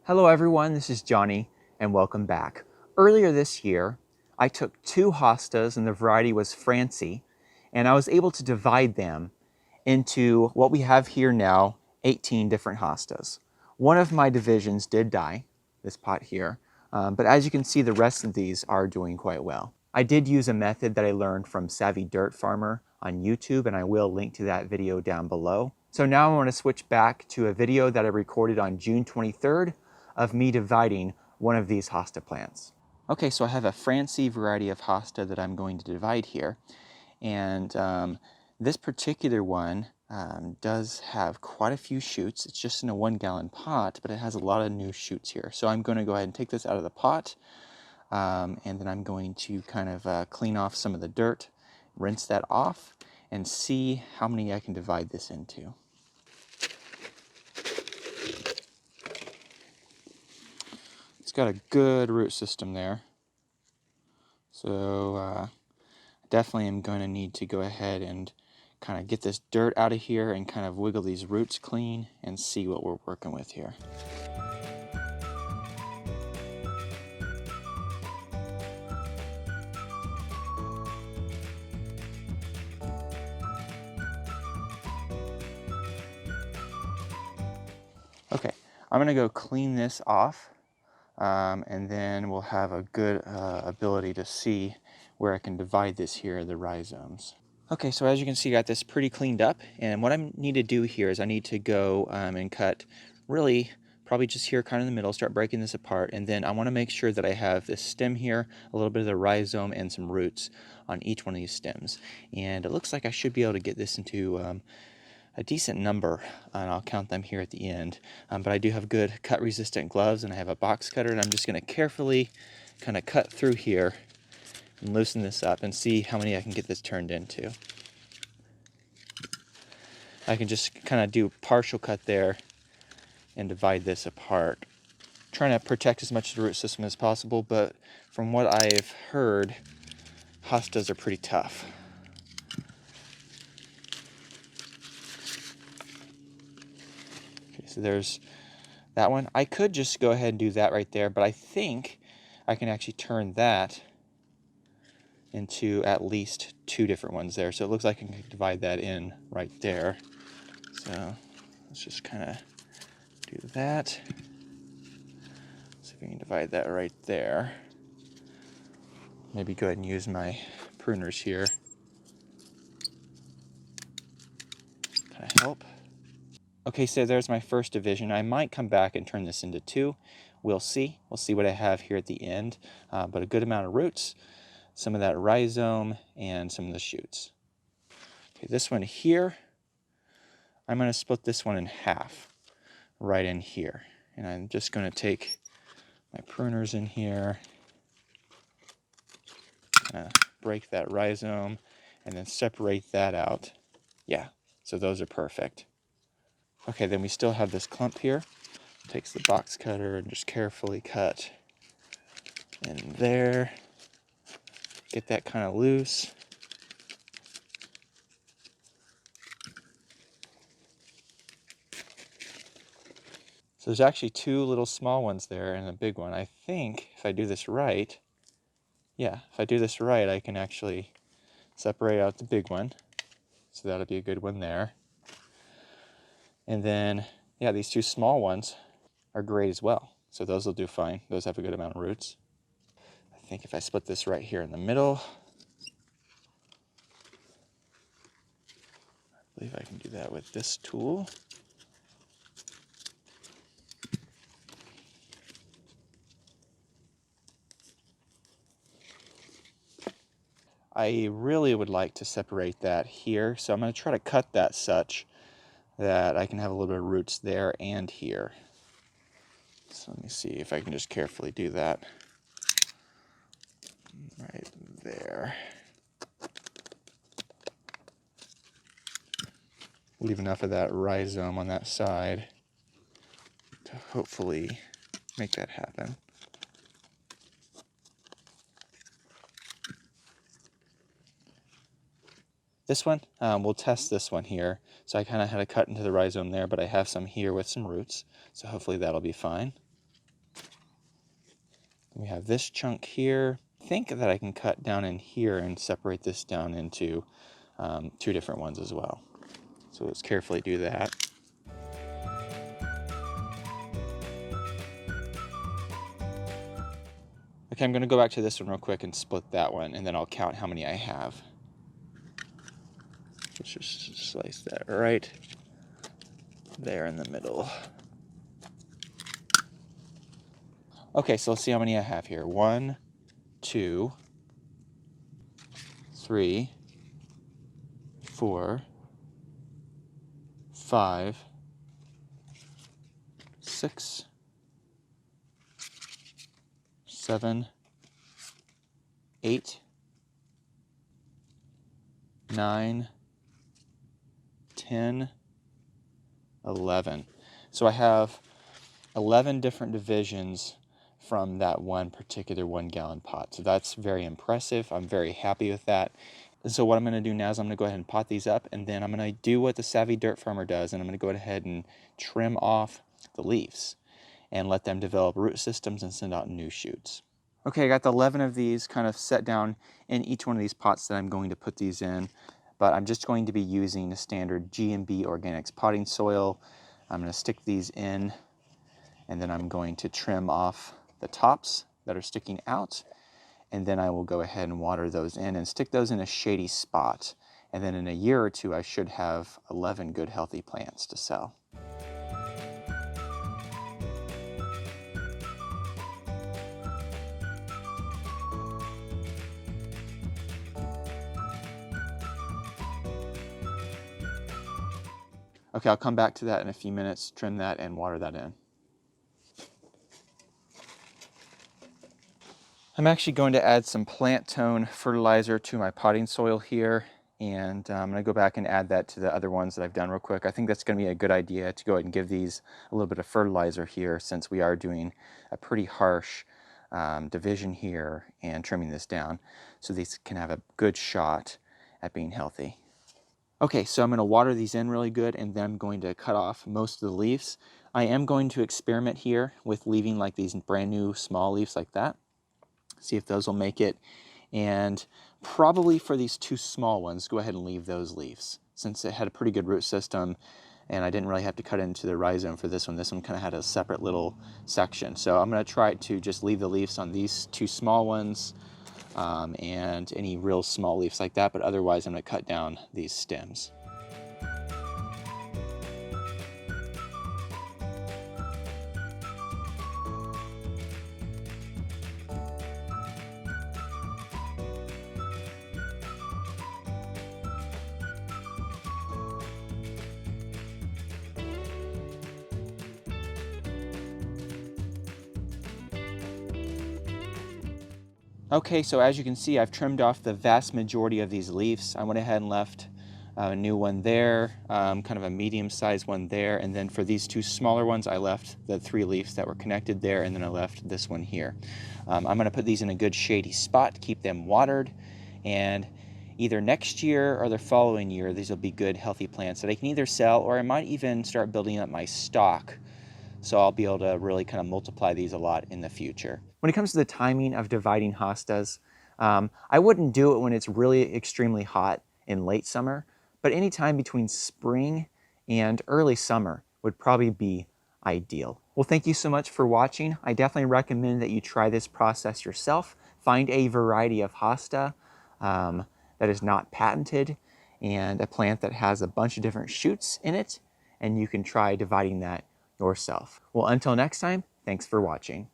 Hello everyone, this is Johnny and welcome back. Earlier this year, I took two hostas and the variety was Francie, and I was able to divide them into what we have here now, 18 different hostas. One of my divisions did die, this pot here, but as you can see, the rest of these are doing quite well. I did use a method that I learned from Savvy Dirt Farmer on YouTube, and I will link to that video down below. So now I want to switch back to a video that I recorded on June 23rd of me dividing one of these hosta plants. Okay, so I have a Francie variety of hosta that I'm going to divide here. And this particular one does have quite a few shoots. It's just in a 1 gallon pot, but it has a lot of new shoots here. So I'm going to go ahead and take this out of the pot, and then I'm going to kind of clean off some of the dirt, rinse that off, and see how many I can divide this into. It's got a good root system there. So definitely am going to need to go ahead and kind of get this dirt out of here and kind of wiggle these roots clean and see what we're working with here. Okay, I'm going to go clean this off, and then we'll have a good ability to see where I can divide this here, the rhizomes. Okay, so as you can see, I got this pretty cleaned up, and what I need to do here is I need to go and cut really probably just here kind of in the middle, start breaking this apart, and then I want to make sure that I have this stem here, a little bit of the rhizome, and some roots on each one of these stems. And it looks like I should be able to get this into a decent number, and I'll count them here at the end. But I do have good cut-resistant gloves, and I have a box cutter, and I'm just going to carefully kind of cut through here and loosen this up and see how many I can get this turned into. I can just kind of do partial cut there and divide this apart. Trying to protect as much of the root system as possible, but from what I've heard, hostas are pretty tough. Okay, so there's that one. I could just go ahead and do that right there, but I think I can actually turn that into at least 2 different ones there. So it looks like I can divide that in right there. So let's just kind of do that. See if we can divide that right there. Maybe go ahead and use my pruners here. Kind of help. Okay, so there's my first division. I might come back and turn this into 2. We'll see. We'll see what I have here at the end. But a good amount of roots, some of that rhizome, and some of the shoots. Okay, this one here, I'm going to split this one in half right in here. And I'm just going to take my pruners in here, break that rhizome, and then separate that out. Yeah, so those are perfect. Okay, then we still have this clump here. Takes the box cutter and just carefully cut in there. Get that kind of loose. So there's actually 2 little small ones there and a big one. I think if I do this right, yeah, if I do this right, I can actually separate out the big one. So that'll be a good one there. And then, yeah, these 2 small ones are great as well. So those will do fine. Those have a good amount of roots. I think if I split this right here in the middle, I believe I can do that with this tool. I really would like to separate that here, so I'm going to try to cut that such that I can have a little bit of roots there and here. So let me see if I can just carefully do that. Right there. Leave enough of that rhizome on that side to hopefully make that happen. This one, we'll test this one here. So I kind of had a cut into the rhizome there, but I have some here with some roots. So hopefully that'll be fine. We have this chunk here. I think that I can cut down in here and separate this down into 2 different ones as well. So let's carefully do that. Okay, I'm going to go back to this one real quick and split that one, and then I'll count how many I have. Let's just slice that right there in the middle. Okay, so let's see how many I have here. 1, 2, 3, 4, 5, 6, 7, 8, 9, 10, 11. So I have 11 different divisions from that one particular 1-gallon pot. So that's very impressive. I'm very happy with that. And so what I'm going to do now is I'm going to go ahead and pot these up, and then I'm going to do what the savvy dirt farmer does, and I'm going to go ahead and trim off the leaves and let them develop root systems and send out new shoots. Okay, I got the 11 of these kind of set down in each one of these pots that I'm going to put these in, but I'm just going to be using the standard G&B Organics potting soil. I'm going to stick these in, and then I'm going to trim off the tops that are sticking out, and then I will go ahead and water those in and stick those in a shady spot. And then in a year or two, I should have 11 good healthy plants to sell. Okay, I'll come back to that in a few minutes, trim that and water that in. I'm actually going to add some plant tone fertilizer to my potting soil here, and I'm going to go back and add that to the other ones that I've done real quick. I think that's going to be a good idea to go ahead and give these a little bit of fertilizer here, since we are doing a pretty harsh division here and trimming this down, so these can have a good shot at being healthy. Okay, so I'm going to water these in really good, and then I'm going to cut off most of the leaves. I am going to experiment here with leaving like these brand new small leaves like that. See if those will make it. And probably for these 2 small ones, go ahead and leave those leaves, since it had a pretty good root system and I didn't really have to cut into the rhizome for this one. This one kind of had a separate little section. So I'm going to try to just leave the leaves on these 2 small ones and any real small leaves like that, but otherwise I'm going to cut down these stems. Okay, so as you can see, I've trimmed off the vast majority of these leaves. I went ahead and left a new one there, kind of a medium-sized one there, and then for these 2 smaller ones, I left the 3 leaves that were connected there, and then I left this one here. I'm going to put these in a good shady spot, keep them watered, and either next year or the following year, these will be good, healthy plants that I can either sell, or I might even start building up my stock, so I'll be able to really kind of multiply these a lot in the future. When it comes to the timing of dividing hostas, I wouldn't do it when it's really extremely hot in late summer, but any time between spring and early summer would probably be ideal. Well, thank you so much for watching. I definitely recommend that you try this process yourself. Find a variety of hosta that is not patented and a plant that has a bunch of different shoots in it, and you can try dividing that yourself. Well, until next time, thanks for watching.